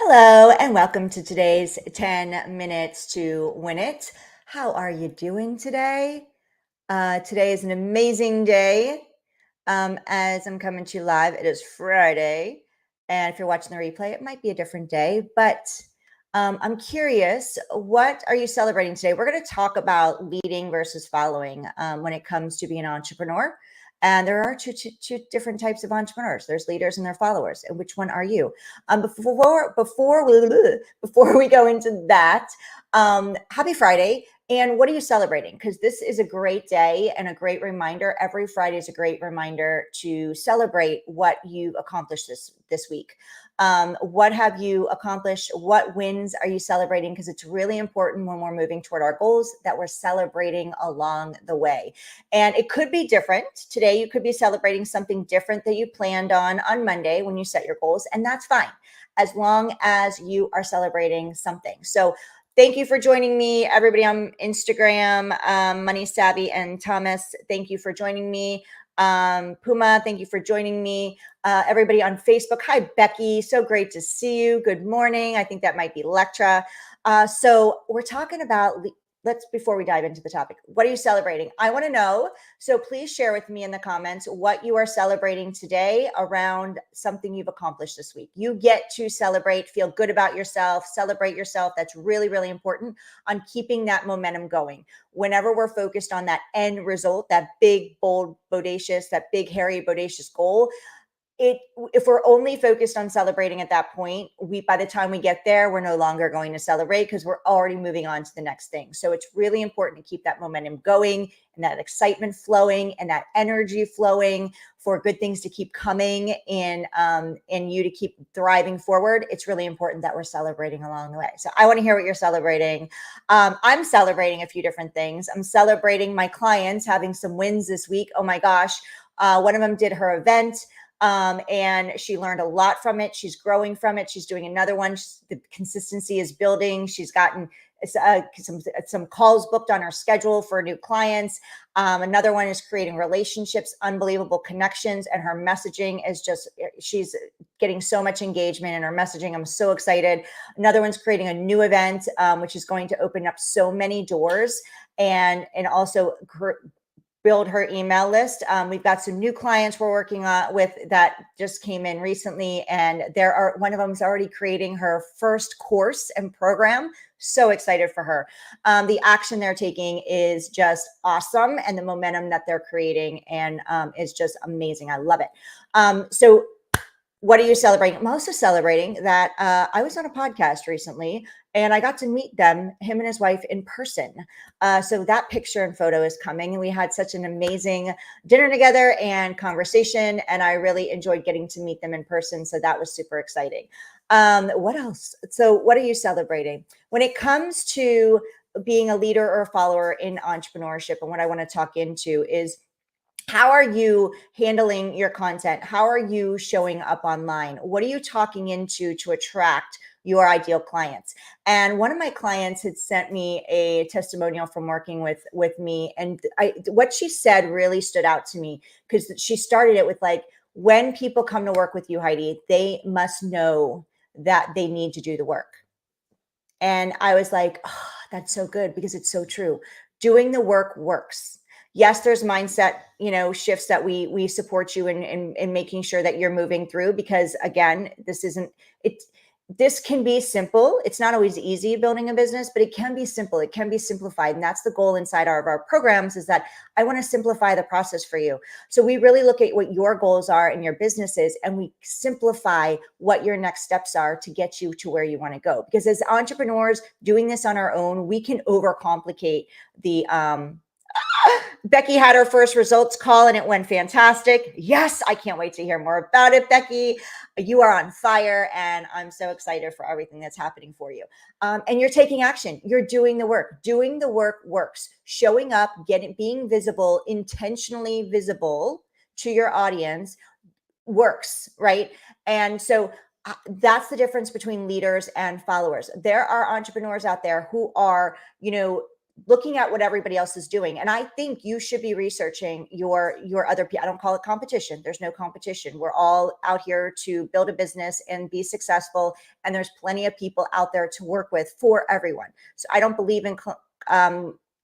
Hello, and welcome to today's 10 minutes to win it. How are you doing today? Today is an amazing day. As I'm coming to you live, it is Friday. And if you're watching the replay, it might be a different day, but I'm curious, what are you celebrating today? We're going to talk about leading versus following when it comes to being an entrepreneur. And there are two different types of entrepreneurs. There's leaders and their followers. And which one are you? Before we go into that, happy Friday. And what are you celebrating? Because this is a great day and a great reminder. Every Friday is a great reminder to celebrate what you've accomplished this week. What have you accomplished? What wins are you celebrating? Because it's really important when we're moving toward our goals that we're celebrating along the way. And it could be different. Today, you could be celebrating something different that you planned on Monday when you set your goals, and that's fine as long as you are celebrating something. So thank you for joining me, everybody on Instagram, Money Savvy and Thomas. Thank you for joining me. Puma, thank you for joining me. Everybody on Facebook. Hi, Becky. So great to see you. Good morning. I think that might be Lectra. So we're talking about, before we dive into the topic, what are you celebrating? I want to know. So please share with me in the comments what you are celebrating today around something you've accomplished this week. You get to celebrate, feel good about yourself, celebrate yourself. That's really, really important on keeping that momentum going. Whenever we're focused on that end result, that big, bold, bodacious, that big, hairy, bodacious goal, if we're only focused on celebrating at that point, by the time we get there, we're no longer going to celebrate because we're already moving on to the next thing. So it's really important to keep that momentum going and that excitement flowing and that energy flowing for good things to keep coming in, and you to keep thriving forward. It's really important that we're celebrating along the way. So I want to hear what you're celebrating. I'm celebrating a few different things. I'm celebrating my clients having some wins this week. Oh my gosh. One of them did her event. And she learned a lot from it. She's growing from it. She's doing another one. The consistency is building. She's gotten some calls booked on her schedule for new clients. Another one is creating relationships, unbelievable connections, and her messaging is she's getting so much engagement in her messaging. I'm so excited. Another one's creating a new event, which is going to open up so many doors and also build her email list. We've got some new clients we're working on with that just came in recently, and one of them is already creating her first course and program. So excited for her. The action they're taking is just awesome, and the momentum that they're creating and is just amazing. I love it. So what are you celebrating? I'm also celebrating that I was on a podcast recently and I got to meet him and his wife in person. So that picture and photo is coming, and we had such an amazing dinner together and conversation, and I really enjoyed getting to meet them in person. So that was super exciting. What else? So what are you celebrating? When it comes to being a leader or a follower in entrepreneurship, and what I want to talk into is, how are you handling your content? How are you showing up online? What are you talking into to attract your ideal clients? And one of my clients had sent me a testimonial from working with me, and what she said really stood out to me, because she started it with, like, when people come to work with you, Heidi, they must know that they need to do the work. And I was like, oh, that's so good, because it's so true. Doing the work works. Yes, there's mindset, shifts that we support you in making sure that you're moving through, because again, this can be simple. It's not always easy building a business, but it can be simple. It can be simplified. And that's the goal inside our programs, is that I want to simplify the process for you. So we really look at what your goals are in your businesses, and we simplify what your next steps are to get you to where you want to go. Because as entrepreneurs doing this on our own, we can overcomplicate the, Becky had her first results call and it went fantastic. Yes, I can't wait to hear more about it, Becky. You are on fire, and I'm so excited for everything that's happening for you. And you're taking action. You're doing the work. Doing the work works. Showing up, being visible, intentionally visible to your audience works, right? And so that's the difference between leaders and followers. There are entrepreneurs out there who are, looking at what everybody else is doing. And I think you should be researching your other people. I don't call it competition. There's no competition. We're all out here to build a business and be successful. And there's plenty of people out there to work with for everyone. So I don't believe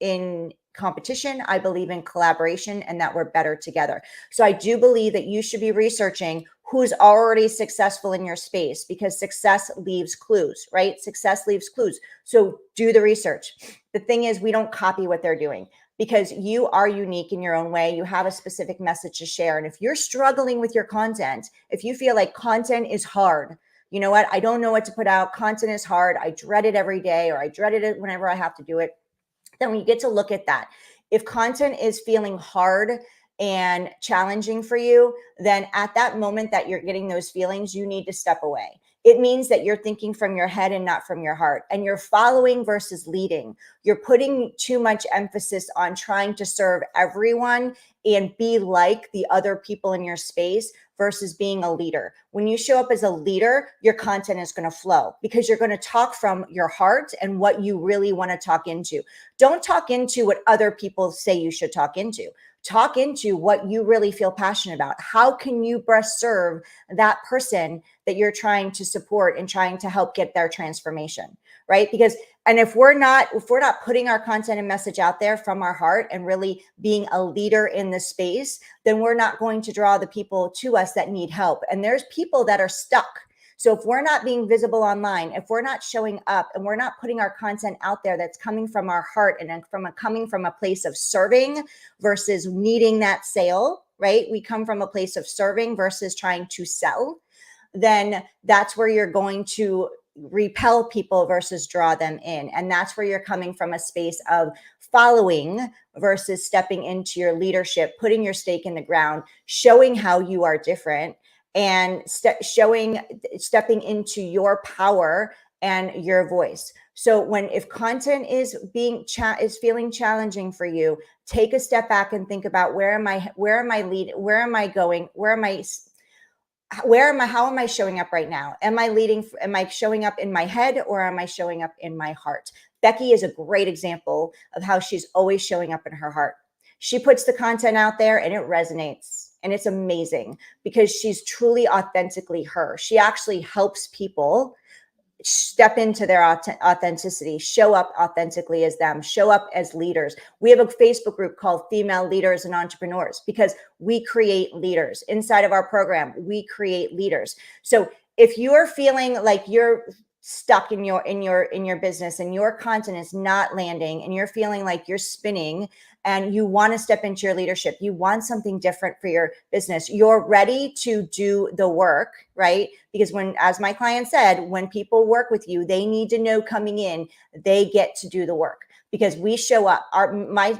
in competition. I believe in collaboration and that we're better together. So I do believe that you should be researching who's already successful in your space, because success leaves clues, right? Success leaves clues. So do the research. The thing is, we don't copy what they're doing, because you are unique in your own way. You have a specific message to share. And if you're struggling with your content, if you feel like content is hard, you know what? I don't know what to put out. Content is hard. I dread it every day, or I dreaded it whenever I have to do it. Then we get to look at that. If content is feeling hard and challenging for you, then at that moment that you're getting those feelings, you need to step away. It means that you're thinking from your head and not from your heart, and you're following versus leading. You're putting too much emphasis on trying to serve everyone and be like the other people in your space versus being a leader. When you show up as a leader, your content is going to flow, because you're going to talk from your heart and what you really want to talk into. Don't talk into what other people say you should talk into. Talk into what you really feel passionate about. How can you best serve that person that you're trying to support and trying to help get their transformation, right? Because, and if we're not putting our content and message out there from our heart and really being a leader in the space, then we're not going to draw the people to us that need help. And there's people that are stuck. So if we're not being visible online, if we're not showing up and we're not putting our content out there that's coming from our heart and coming from a place of serving versus needing that sale, right? We come from a place of serving versus trying to sell. Then that's where you're going to repel people versus draw them in. And that's where you're coming from a space of following versus stepping into your leadership, putting your stake in the ground, showing how you are different, and stepping into your power and your voice. So if content is feeling challenging for you, take a step back and think about how am I showing up right now? Am I showing up in my head, or am I showing up in my heart? Becky is a great example of how she's always showing up in her heart. She puts the content out there and it resonates. And it's amazing because she's truly authentically her. She actually helps people step into their authenticity, show up authentically as them, show up as leaders. We have a Facebook group called Female Leaders and Entrepreneurs, because we create leaders. Inside of our program, we create leaders. So if you're feeling like you're stuck in your business and your content is not landing and you're feeling like you're spinning and you want to step into your leadership, you want something different for your business, you're ready to do the work, right? Because as my client said, when people work with you, they need to know coming in, they get to do the work. Because we show up,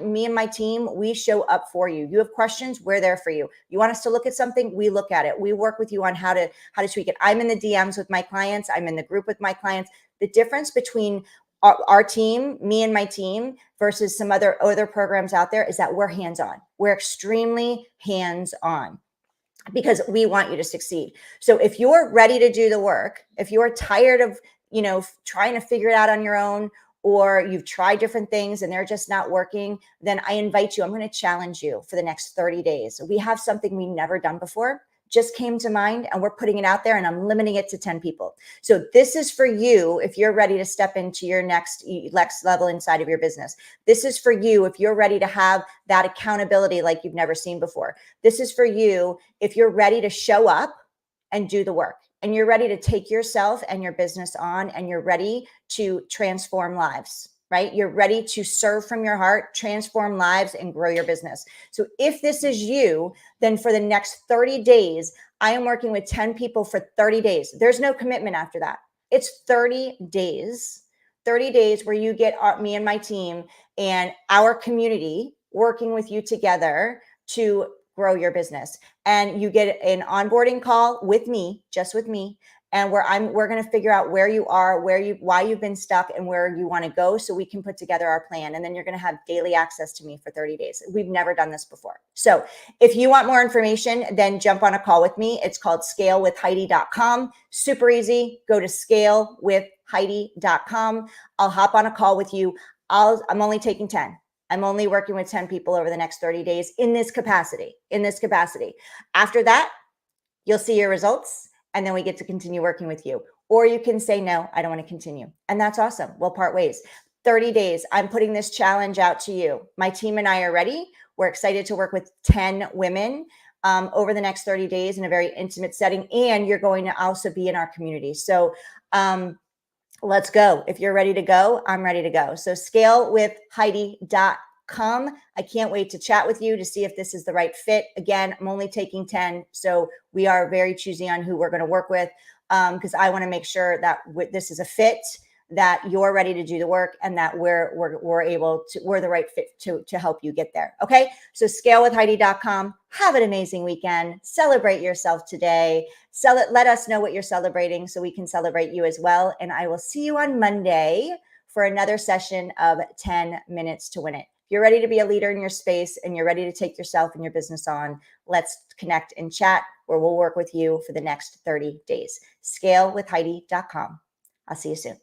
me and my team, we show up for you. You have questions, we're there for you. You want us to look at something, we look at it. We work with you on how to tweak it. I'm in the DMs with my clients. I'm in the group with my clients. The difference between our team, me and my team, versus some other programs out there is that we're hands-on. We're extremely hands-on, because we want you to succeed. So if you're ready to do the work, if you're tired of, trying to figure it out on your own, or you've tried different things and they're just not working, then I invite you, I'm going to challenge you for the next 30 days. We have something we've never done before, just came to mind, and we're putting it out there, and I'm limiting it to 10 people. So this is for you if you're ready to step into your next level inside of your business. This is for you if you're ready to have that accountability like you've never seen before. This is for you if you're ready to show up and do the work, and you're ready to take yourself and your business on, and you're ready to transform lives, right? You're ready to serve from your heart, transform lives, and grow your business. So if this is you, then for the next 30 days, I am working with 10 people for 30 days. There's no commitment after that. It's 30 days where you get me and my team and our community working with you together to grow your business. And you get an onboarding call with me, just with me. And we're going to figure out where you are, why you've been stuck, and where you want to go, so we can put together our plan. And then you're going to have daily access to me for 30 days. We've never done this before. So if you want more information, then jump on a call with me. It's called scalewithheidi.com. Super easy. Go to scalewithheidi.com. I'll hop on a call with you. I'm only taking 10. I'm only working with 10 people over the next 30 days in this capacity. After that, you'll see your results, and then we get to continue working with you. Or you can say, no, I don't want to continue. And that's awesome. We'll part ways. 30 days. I'm putting this challenge out to you. My team and I are ready. We're excited to work with 10 women over the next 30 days in a very intimate setting. And you're going to also be in our community. So let's go. If you're ready to go, I'm ready to go. So scalewithheidi.com. I can't wait to chat with you to see if this is the right fit. Again, I'm only taking 10. So we are very choosy on who we're going to work with because I want to make sure that this is a fit, that you're ready to do the work, and that we're the right fit to help you get there. Okay. So scalewithheidi.com. Have an amazing weekend. Celebrate yourself today. Let us know what you're celebrating so we can celebrate you as well. And I will see you on Monday for another session of 10 minutes to win it. If you're ready to be a leader in your space and you're ready to take yourself and your business on, let's connect and chat, where we'll work with you for the next 30 days. Scalewithheidi.com. I'll see you soon.